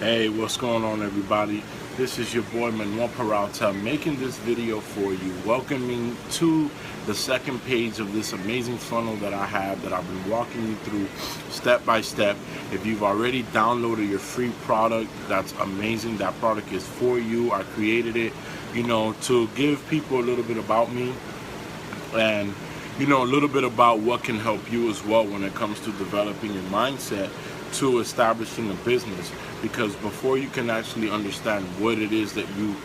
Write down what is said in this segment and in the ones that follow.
Hey, what's going on, everybody? This is your boy Manuel Peralta making this video for you, welcoming to the second page of this amazing funnel that I have that I've been walking you through step by step. If you've already downloaded your free product, that's amazing. That product is for you. I created it, to give people a little bit about me and a little bit about what can help you as well when it comes to developing your mindset to establishing a business. Because before you can actually understand what it is that you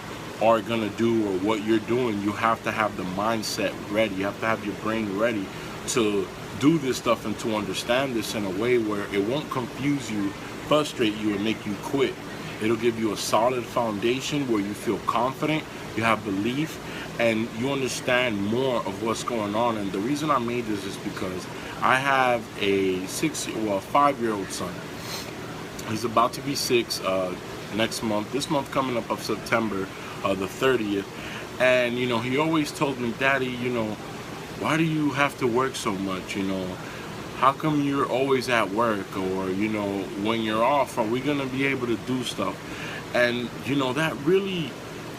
are going to do or what you're doing, you have to have the mindset ready. You have to have your brain ready to do this stuff and to understand this in a way where it won't confuse you, frustrate you, and make you quit. It'll give you a solid foundation where you feel confident, you have belief, and you understand more of what's going on. And the reason I made this is because I have a 5-year-old son. He's about to be 6 next month. This month coming up of September the 30th. And he always told me, "Daddy, why do you have to work so much? How come you're always at work? Or when you're off, are we gonna be able to do stuff?" And that really,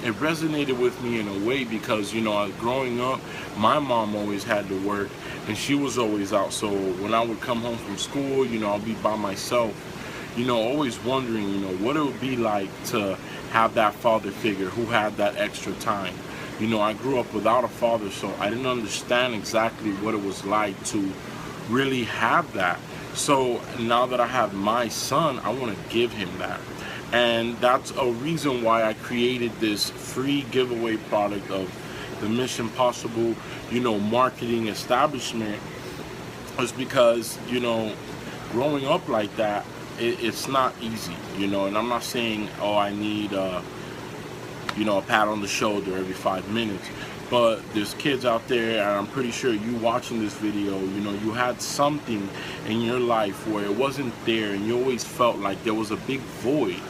it resonated with me in a way because growing up, my mom always had to work and she was always out. So when I would come home from school, I'll be by myself, always wondering, what it would be like to have that father figure who had that extra time. I grew up without a father, so I didn't understand exactly what it was like to really have that. So now that I have my son, I want to give him that. And that's a reason why I created this free giveaway product of the Mission Possible, marketing establishment. Is because, growing up like that, it's not easy, and I'm not saying, oh, I need a pat on the shoulder every 5 minutes. But there's kids out there, and I'm pretty sure you watching this video, you had something in your life where it wasn't there, and you always felt like there was a big void,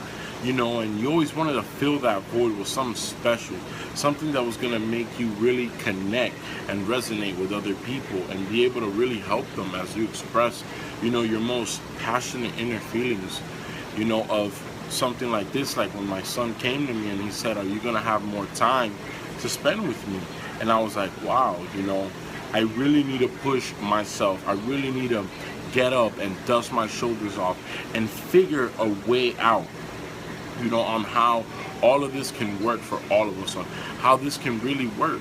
and you always wanted to fill that void with something special, something that was going to make you really connect and resonate with other people and be able to really help them as you express, your most passionate inner feelings, of something like this. Like when my son came to me and he said, "Are you going to have more time to spend with me?" And I was like, wow, I really need to push myself. I really need to get up and dust my shoulders off and figure a way out, on how all of this can work for all of us, on how this can really work,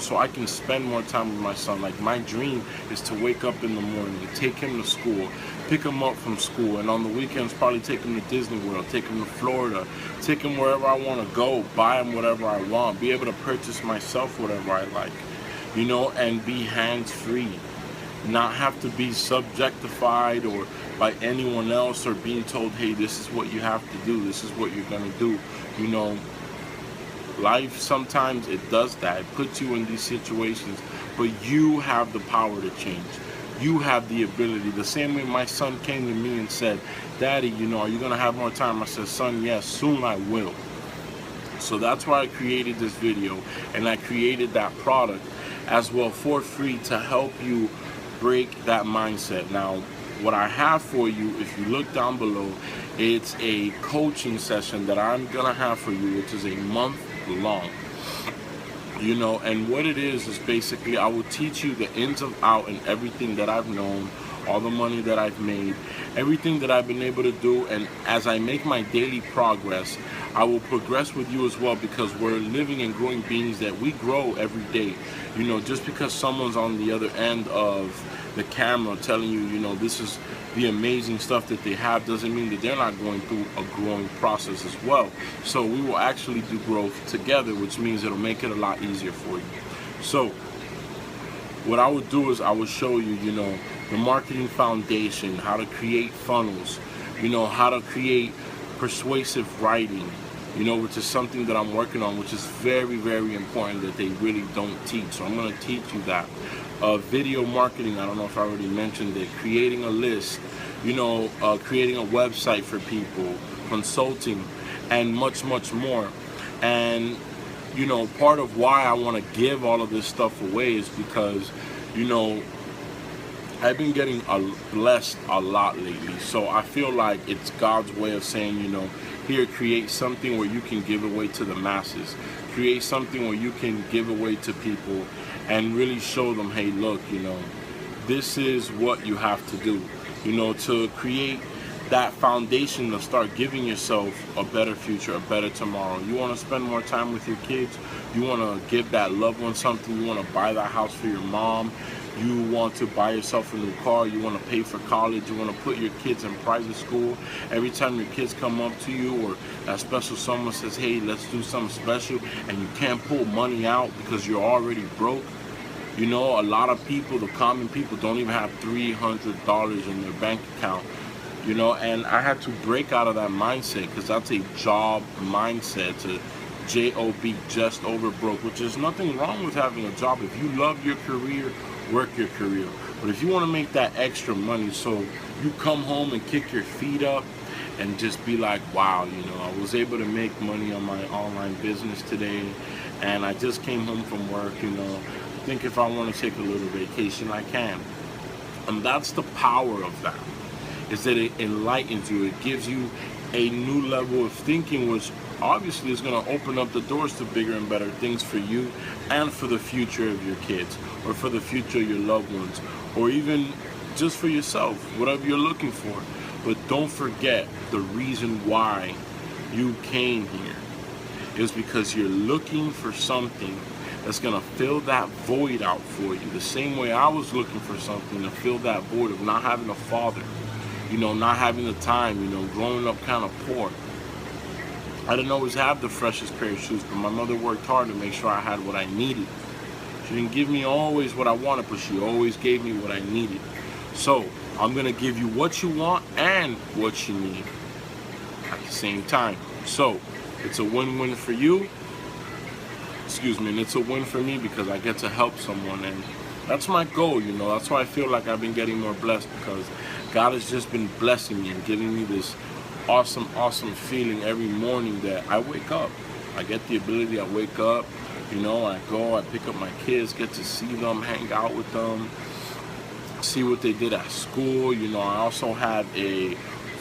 so I can spend more time with my son. Like, my dream is to wake up in the morning, take him to school, pick him up from school, and on the weekends probably take him to Disney World, take him to Florida, take him wherever I want to go, buy him whatever I want, be able to purchase myself whatever I like, and be hands-free. Not have to be subjectified or by anyone else, or being told, hey, this is what you have to do, this is what you're gonna do. Life sometimes it does that. It puts you in these situations, but you have the power to change. You have the ability. The same way my son came to me and said, "Daddy, are you gonna have more time?" I said, "Son, yes, soon I will." So that's why I created this video, and I created that product as well for free to help you break that mindset. Now, what I have for you, if you look down below, it's a coaching session that I'm gonna have for you, which is a month long. And what it is basically I will teach you the ins and out and everything that I've known, all the money that I've made, everything that I've been able to do. And as I make my daily progress, I will progress with you as well, because we're living and growing beings that we grow every day. Just because someone's on the other end of the camera telling you, this is the amazing stuff that they have, doesn't mean that they're not going through a growing process as well. So we will actually do growth together, which means it'll make it a lot easier for you. So what I would do is I would show you, the marketing foundation, how to create funnels, how to create persuasive writing, which is something that I'm working on, which is very, very important that they really don't teach. So I'm going to teach you that. Video marketing, I don't know if I already mentioned it, creating a list, creating a website for people, consulting, and much, much more. And, part of why I want to give all of this stuff away is because, I've been getting blessed a lot lately. So I feel like it's God's way of saying, you know, here, create something where you can give away to the masses. Create something where you can give away to people and really show them, hey, look, you know, this is what you have to do, you know, to create that foundation to start giving yourself a better future, a better tomorrow. You want to spend more time with your kids. You want to give that loved one something. You want to buy that house for your mom. You want to buy yourself a new car. You want to pay for college. You want to put your kids in private school. Every time your kids come up to you or that special someone says, hey, let's do something special, and you can't pull money out because you're already broke. You know, a lot of people, the common people, don't even have $300 in their bank account. You know, and I had to break out of that mindset, because that's a job mindset, to J-O-B, just over broke, which is nothing wrong with having a job. If you love your career, work your career. But if you want to make that extra money, so you come home and kick your feet up and just be like, wow, you know, I was able to make money on my online business today, and I just came home from work, you know, I think if I want to take a little vacation, I can. And that's the power of that, is that it enlightens you. It gives you a new level of thinking, which obviously is going to open up the doors to bigger and better things for you and for the future of your kids, or for the future of your loved ones, or even just for yourself, whatever you're looking for. But don't forget, the reason why you came here is because you're looking for something that's going to fill that void out for you. The same way I was looking for something to fill that void of not having a father, you know, not having the time, you know, growing up kind of poor. I didn't always have the freshest pair of shoes, but my mother worked hard to make sure I had what I needed. She didn't give me always what I wanted, but she always gave me what I needed. So I'm going to give you what you want and what you need at the same time. So it's a win-win for you, excuse me, and it's a win for me, because I get to help someone, and that's my goal, you know. That's why I feel like I've been getting more blessed, because God has just been blessing me and giving me this awesome feeling every morning that I wake up. I get the ability, I wake up, you know, I go, I pick up my kids, get to see them, hang out with them, see what they did at school. You know, I also have a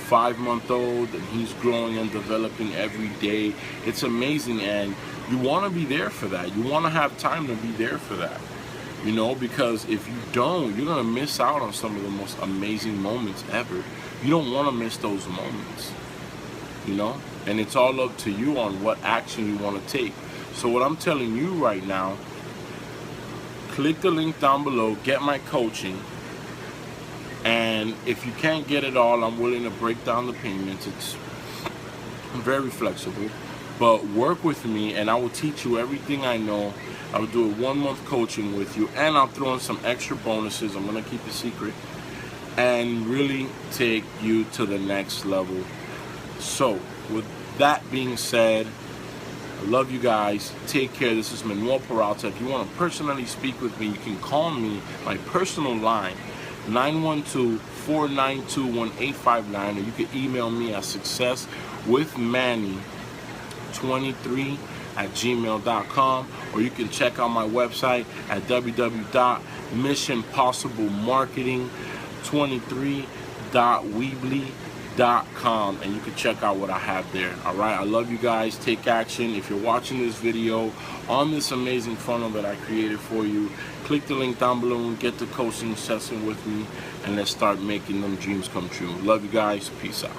5-month-old, and he's growing and developing every day. It's amazing, and you want to be there for that. You want to have time to be there for that, you know, because if you don't, you're going to miss out on some of the most amazing moments ever. You don't want to miss those moments, you know, and it's all up to you on what action you want to take. So what I'm telling you right now, click the link down below, get my coaching, and if you can't get it all, I'm willing to break down the payments. It's very flexible, but work with me and I will teach you everything I know. I will do a 1-month coaching with you, and I'll throw in some extra bonuses. I'm going to keep it secret and really take you to the next level. So with that being said, I love you guys. Take care. This is Manuel Peralta. If you want to personally speak with me, you can call me, my personal line, 912-492-1859, or you can email me at successwithmanny23@gmail.com, or you can check out my website at www.missionpossiblemarketing23.weebly.com, and you can check out what I have there. All right, I love you guys. Take action. If you're watching this video on this amazing funnel that I created for you, click the link down below and get the coaching session with me, and let's start making them dreams come true. Love you guys. Peace out.